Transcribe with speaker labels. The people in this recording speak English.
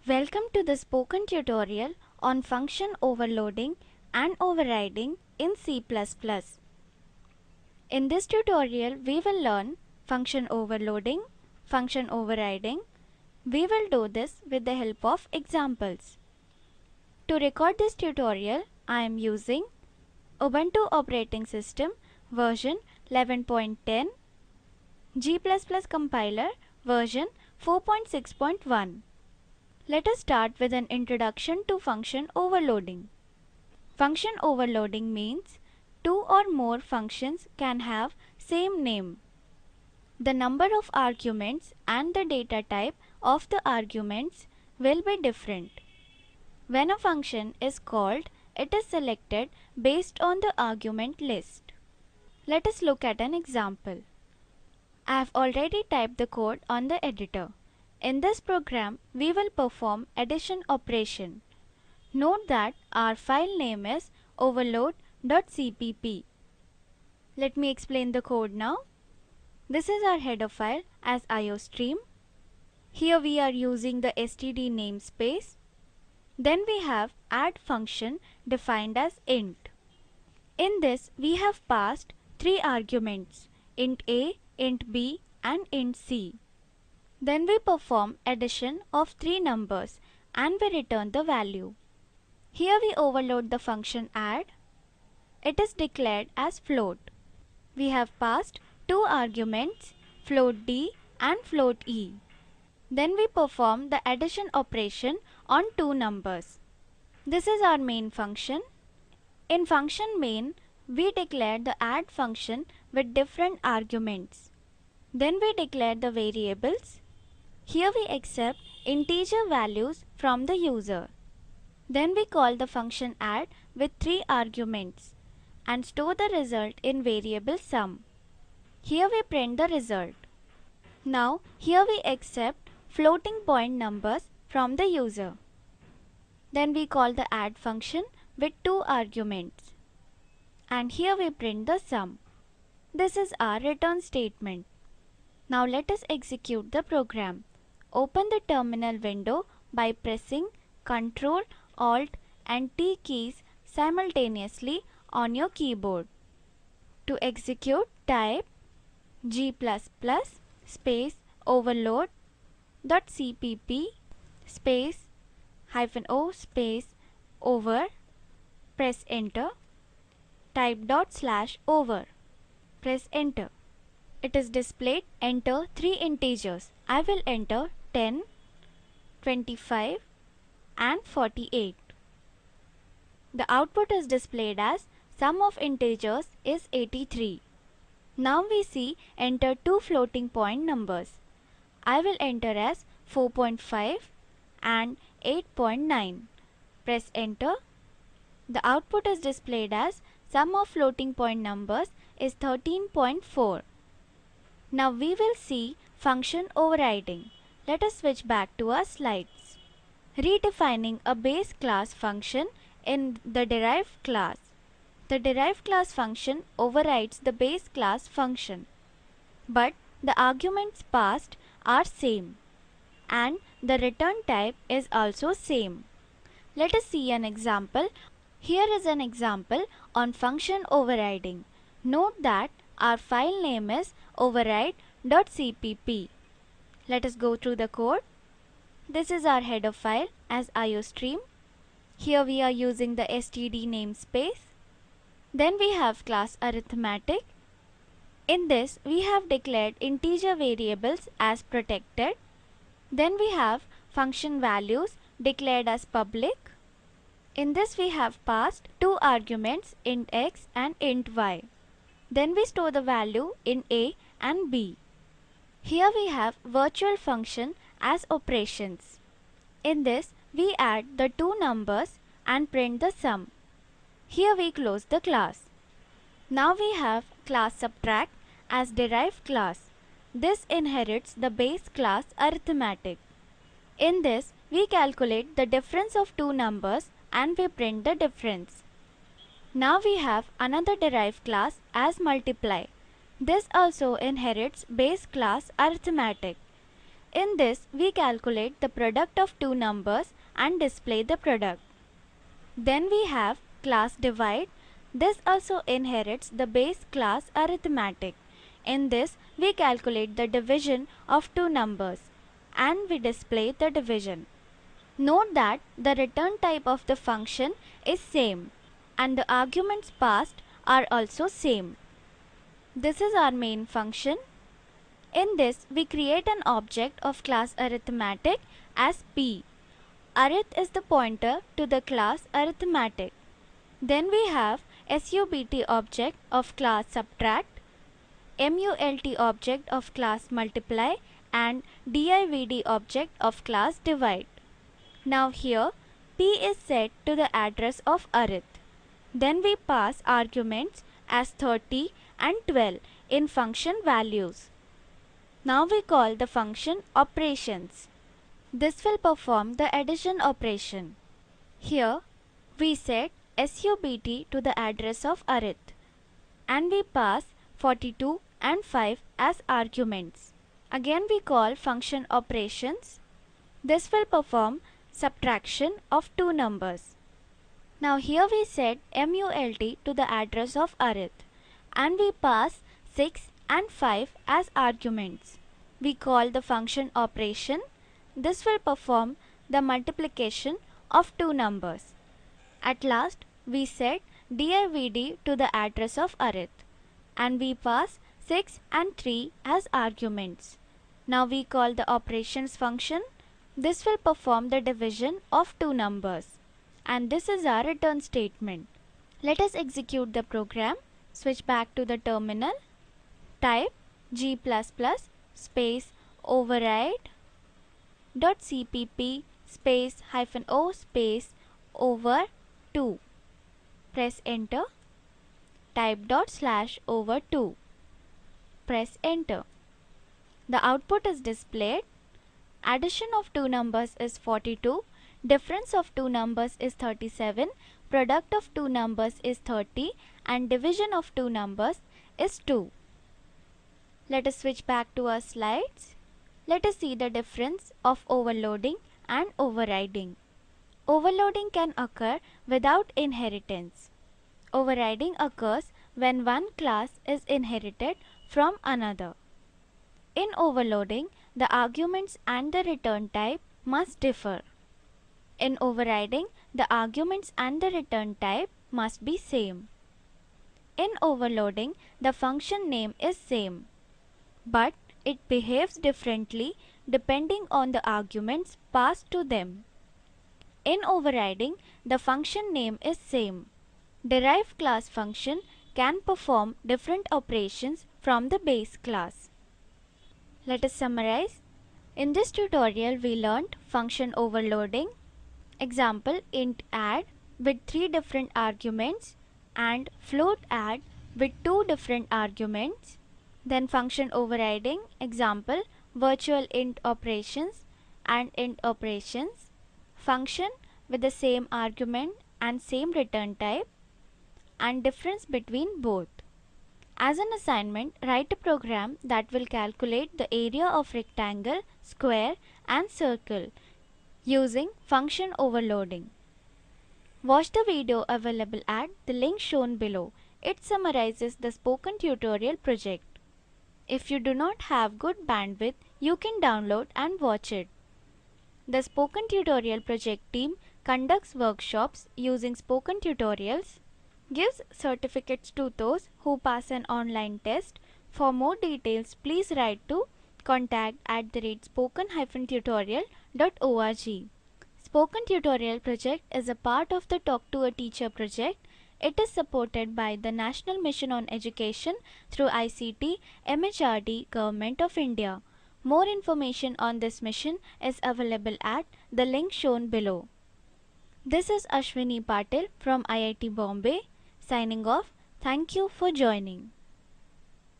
Speaker 1: Welcome to the spoken tutorial on function overloading and overriding in C++. In this tutorial, we will learn function overloading, function overriding. We will do this with the help of examples. To record this tutorial, I am using Ubuntu operating system version 11.10, G++ compiler version 4.6.1. Let us start with an introduction to function overloading. Function overloading means two or more functions can have same name. The number of arguments and the data type of the arguments will be different. When a function is called, it is selected based on the argument list. Let us look at an example. I have already typed the code on the editor. In this program, we will perform addition operation. Note that our file name is overload.cpp. Let me explain the code now. This is our header file as iostream. Here we are using the std namespace. Then we have add function defined as int. In this, we have passed three arguments, int a, int b and int c. Then we perform addition of three numbers and we return the value. Here we overload the function add. It is declared as float. We have passed two arguments, float d and float e. Then we perform the addition operation on two numbers. This is our main function. In function main, we declare the add function with different arguments. Then we declare the variables. Here we accept integer values from the user. Then we call the function add with three arguments and store the result in variable sum. Here we print the result. Now here we accept floating point numbers from the user. Then we call the add function with two arguments. And here we print the sum. This is our return statement. Now let us execute the program. Open the terminal window by pressing Ctrl, Alt and T keys simultaneously on your keyboard. To execute, type g++ space overload.cpp space -o space over. Press enter. Type /over. Press enter. It is displayed enter three integers. I will enter 10, 25 and 48. The output is displayed as sum of integers is 83. Now we see enter two floating point numbers. I will enter as 4.5 and 8.9. Press enter. The output is displayed as sum of floating point numbers is 13.4. Now we will see function overriding. Let us switch back to our slides. Redefining a base class function in the derived class. The derived class function overrides the base class function. But the arguments passed are same. And the return type is also same. Let us see an example. Here is an example on function overriding. Note that our file name is override.cpp. Let us go through the code. This is our header file as iostream. Here we are using the std namespace. Then we have class arithmetic. In this we have declared integer variables as protected. Then we have function values declared as public. In this we have passed two arguments, int x and int y. Then we store the value in a and b. Here we have virtual function as operations. In this we add the two numbers and print the sum. Here we close the class. Now we have class subtract as derived class. This inherits the base class arithmetic. In this we calculate the difference of two numbers and we print the difference. Now we have another derived class as multiply. This also inherits base class arithmetic. In this, we calculate the product of two numbers and display the product. Then we have class divide. This also inherits the base class arithmetic. In this, we calculate the division of two numbers and we display the division. Note that the return type of the function is same and the arguments passed are also same. This is our main function. In this, we create an object of class arithmetic as P. Arith is the pointer to the class arithmetic. Then we have SUBT object of class subtract, MULT object of class multiply and DIVD object of class divide. Now here P is set to the address of arith. Then we pass arguments as 30 and 12 in function values. Now we call the function operations. This will perform the addition operation. Here we set SUBT to the address of arith and we pass 42 and 5 as arguments. Again we call function operations. This will perform subtraction of two numbers. Now here we set MULT to the address of arith and we pass 6 and 5 as arguments. We call the function operation. This will perform the multiplication of two numbers. At last we set DIVD to the address of arith and we pass 6 and 3 as arguments. Now we call the operations function. This will perform the division of two numbers and this is our return statement. Let us execute the program. Switch back to the terminal. Type g++ space override .cpp space -o space over 2. Press enter. Type ./over2. Press enter. The output is displayed. Addition of two numbers is 42, difference of two numbers is 37, product of two numbers is 30 and division of two numbers is 2. Let us switch back to our slides. Let us see the difference of overloading and overriding. Overloading can occur without inheritance. Overriding occurs when one class is inherited from another. In overloading, the arguments and the return type must differ. In overriding, the arguments and the return type must be same. In overloading, the function name is same, but it behaves differently depending on the arguments passed to them. In overriding, the function name is same. Derived class function can perform different operations from the base class. Let us summarize. In this tutorial we learnt function overloading, example int add with 3 different arguments and float add with 2 different arguments. Then function overriding, example virtual int operations and int operations, function with the same argument and same return type and difference between both. As an assignment, write a program that will calculate the area of rectangle, square and circle using function overloading. Watch the video available at the link shown below. It summarizes the spoken tutorial project. If you do not have good bandwidth, you can download and watch it. The Spoken Tutorial project team conducts workshops using spoken tutorials, gives certificates to those who pass an online test. For more details, please write to contact@spoken-tutorial.org. Spoken Tutorial project is a part of the Talk to a Teacher project. It is supported by the National Mission on Education through ICT, MHRD, Government of India. More information on this mission is available at the link shown below. This is Ashwini Patil from IIT Bombay. Signing off. Thank you for joining.